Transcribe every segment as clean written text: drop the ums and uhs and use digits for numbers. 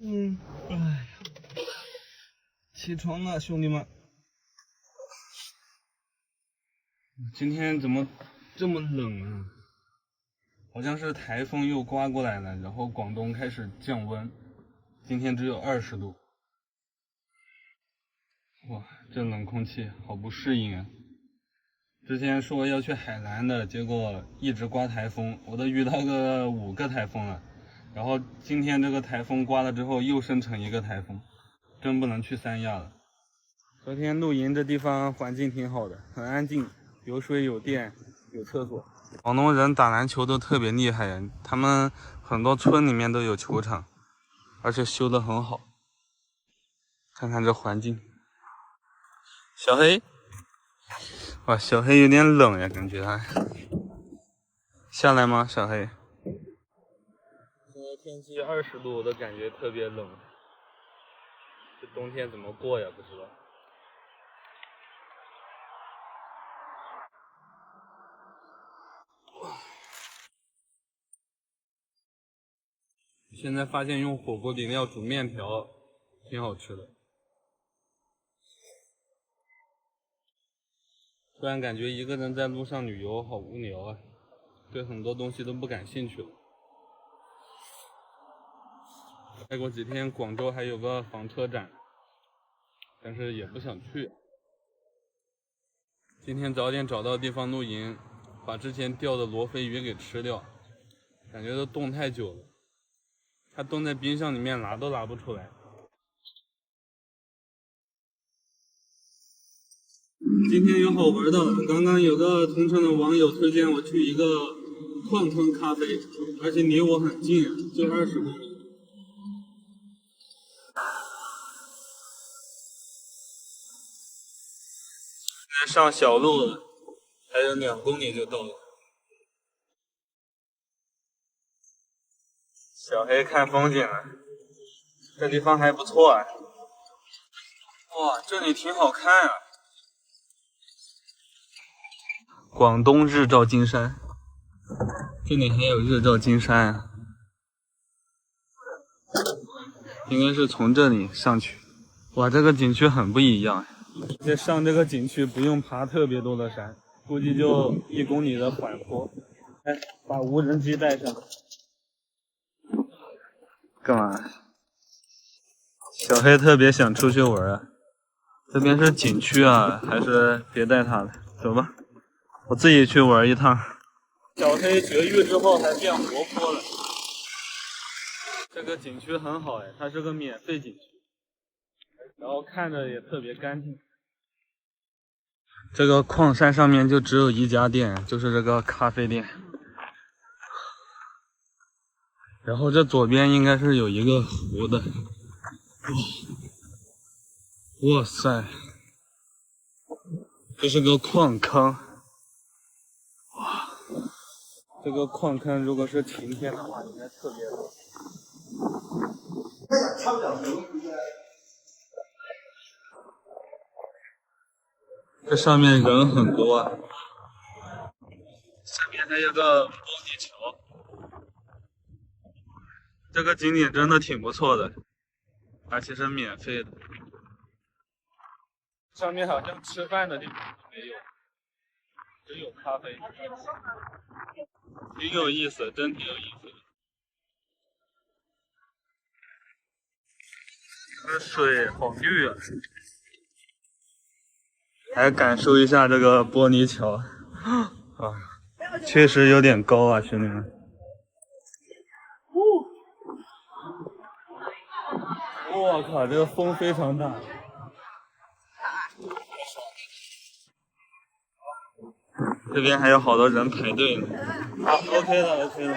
哎，起床了，兄弟们！今天怎么这么冷啊？好像是台风又刮过来了，然后广东开始降温，今天只有20度。哇，这冷空气好不适应啊！之前说要去海南的，结果一直刮台风，我都遇到个5个台风了。然后今天这个台风刮了之后，又生成一个台风，真不能去三亚了。昨天露营这地方环境挺好的，很安静，有水有电有厕所。广东人打篮球都特别厉害，他们很多村里面都有球场，而且修得很好。看看这环境，小黑，哇，小黑有点冷呀，感觉他下来吗？小黑，现在天气20度，我都感觉特别冷。这冬天怎么过呀？不知道。现在发现用火锅底料煮面条挺好吃的，突然感觉一个人在路上旅游好无聊啊，对很多东西都不感兴趣了。再过几天广州还有个房车展，但是也不想去。今天早点找到地方露营，把之前钓的罗非鱼给吃掉，感觉都冻太久了，它冻在冰箱里面拿都拿不出来。今天有好玩的，刚刚有个同城的网友推荐我去一个矿坑咖啡，而且离我很近，就20公里。现在上小路了，还有2公里就到了。小黑看风景了，这地方还不错啊。哇，这里挺好看啊。广东日照金山，这里还有日照金山啊，应该是从这里上去。哇，这个景区很不一样，这上这个景区不用爬特别多的山，估计就1公里的缓坡。哎，把无人机带上。干嘛？小黑特别想出去玩啊。这边是景区啊，还是别带他了？走吧，我自己去玩一趟。小黑绝育之后还变活泼了。这个景区很好哎，它是个免费景区，然后看着也特别干净。这个矿山上面就只有一家店，就是这个咖啡店。然后这左边应该是有一个湖的。哇塞，这是个矿坑。哇，这个矿坑如果是晴天的话，应该特别冷。这上面人很多啊，下面还有个玻璃桥。这个景点真的挺不错的，而且是免费的。上面好像吃饭的地方没有，只有咖啡，挺有意思，真挺有意思的。这水好绿啊！来感受一下这个玻璃桥啊，确实有点高啊，兄弟们。我靠，这个风非常大。这边还有好多人排队呢。OK 了，OK 了。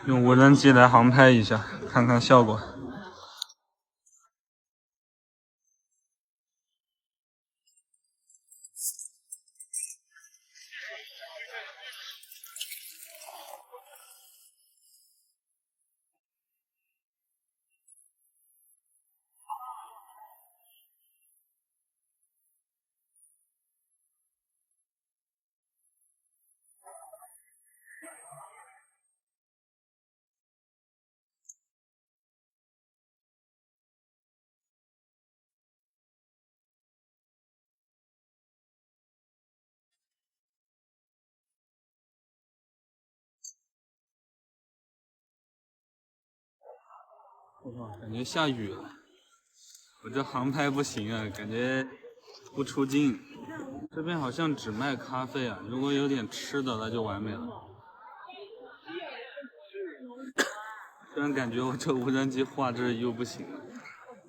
用无人机来航拍一下，看看效果。哇，感觉下雨了，我这航拍不行啊，感觉不出镜。这边好像只卖咖啡啊，如果有点吃的那就完美了。虽然感觉我这无人机画质又不行了，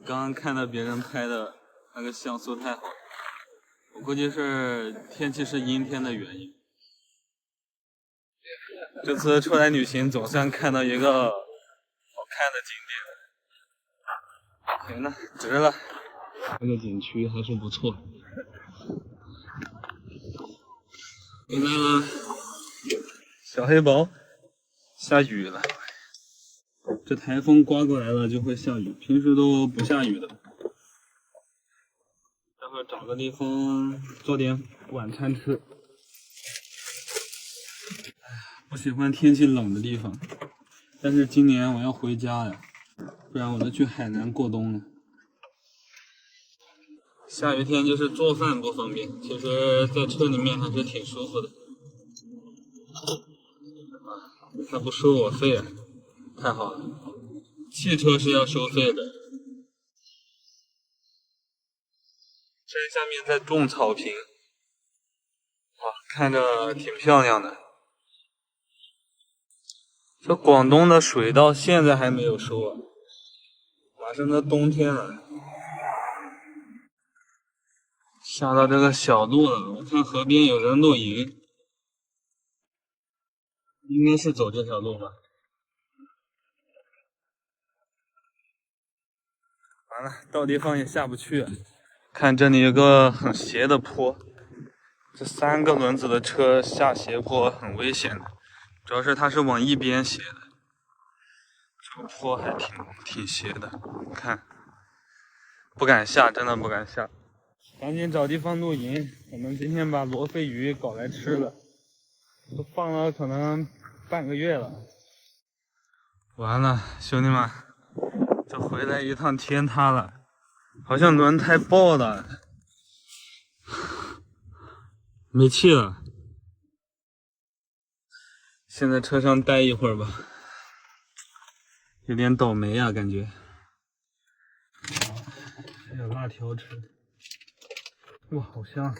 刚刚看到别人拍的那个像素太好了，我估计是天气是阴天的原因。这次出来旅行总算看到一个好看的景点，行了，值了。这个景区还是不错。回来了，小黑宝，下雨了。这台风刮过来了就会下雨，平时都不下雨的。待会儿找个地方做点晚餐吃。不喜欢天气冷的地方，但是今年我要回家呀，不然我就去海南过冬了。下雨天就是做饭不方便，其实在车里面还是挺舒服的。他不收我费啊，太好了。汽车是要收费的。山下面在种草坪，哇，看着挺漂亮的。这广东的水到现在还没有收啊，马上到冬天了。下到这个小路了，我看河边有人露营，应该是走这条路吧。完了，到地方也下不去。看这里有个很斜的坡，这3个轮子的车下斜坡很危险的，主要是它是往一边斜的，这个坡还挺斜的，看不敢下，真的不敢下。赶紧找地方露营，我们今天把罗非鱼搞来吃了，都放了可能半个月了。完了，兄弟们，这回来一趟天塌了，好像轮胎爆了，没气了。现在车上待一会儿吧，有点倒霉啊，感觉。还有辣条吃，哇，好香！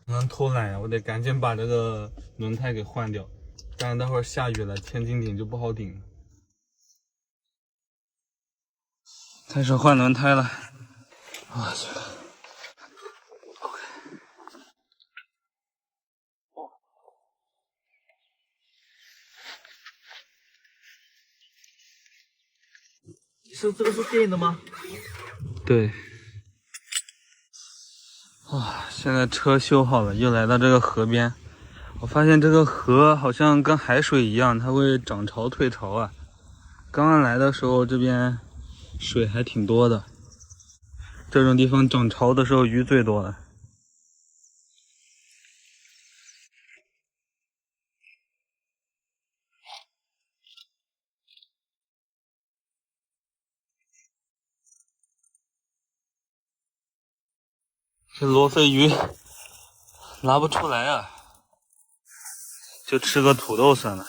不能偷懒呀，我得赶紧把这个轮胎给换掉，不然待会儿下雨了，千斤顶就不好顶了。开始换轮胎了，我去。这个是电的吗？对。哇，现在车修好了，又来到这个河边。我发现这个河好像跟海水一样，它会涨潮退潮啊。刚刚来的时候，这边水还挺多的。这种地方涨潮的时候，鱼最多了。这罗非鱼拿不出来啊，就吃个土豆算了。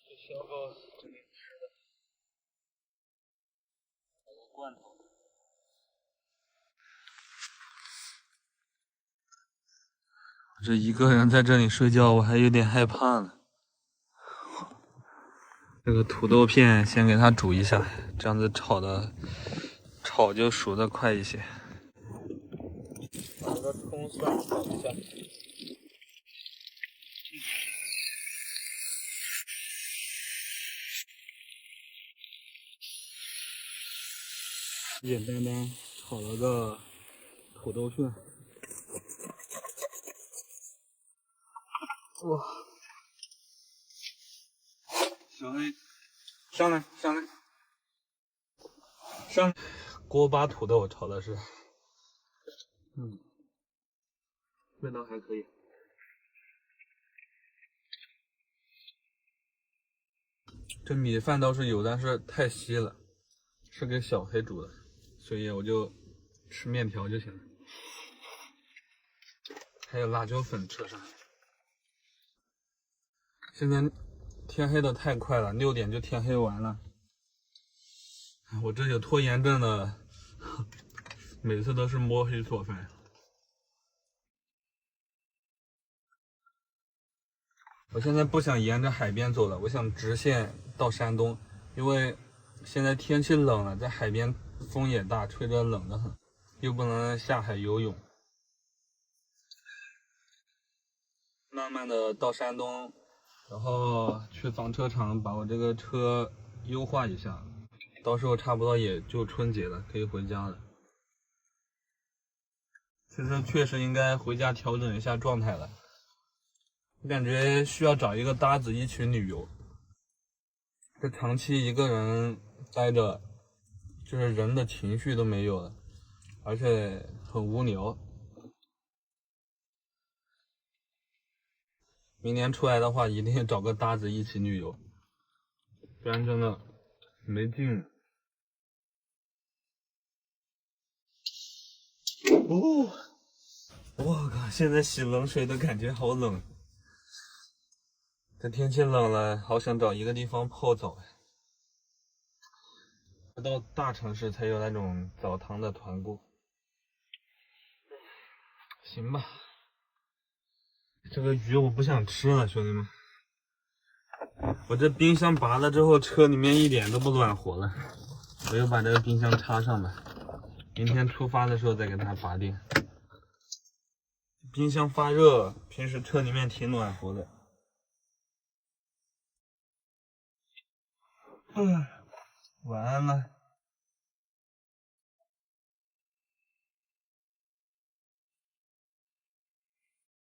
这小狗这里吃的，还有罐头。我这一个人在这里睡觉，我还有点害怕呢。这个土豆片先给它煮一下，这样子炒就熟的快一些。把个葱蒜炒一下。简简单单炒了个土豆片。哇！小黑，上来上来上来！锅巴土豆炒的是，味道还可以。这米饭倒是有，但是太稀了，是给小黑煮的，所以我就吃面条就行了。还有辣椒粉车上。现在天黑的太快了，6点就天黑完了。我这有拖延症的，每次都是摸黑做饭。我现在不想沿着海边走了，我想直线到山东，因为现在天气冷了，在海边风也大，吹着冷得很，又不能下海游泳。慢慢的到山东，然后去房车厂把我这个车优化一下，到时候差不多也就春节了，可以回家了。其实确实应该回家调整一下状态了。我感觉需要找一个搭子一起旅游。这长期一个人待着，就是人的情绪都没有了，而且很无聊。明年出来的话，一定找个搭子一起旅游，不然真的没劲了。哦，我靠！现在洗冷水的感觉好冷。这天气冷了，好想找一个地方泡澡。到大城市才有那种澡堂的团购。行吧，这个鱼我不想吃了，兄弟们。我这冰箱拔了之后，车里面一点都不暖和了。我又把这个冰箱插上吧，明天出发的时候再给它拔电。冰箱发热，平时车里面挺暖和的。晚安了。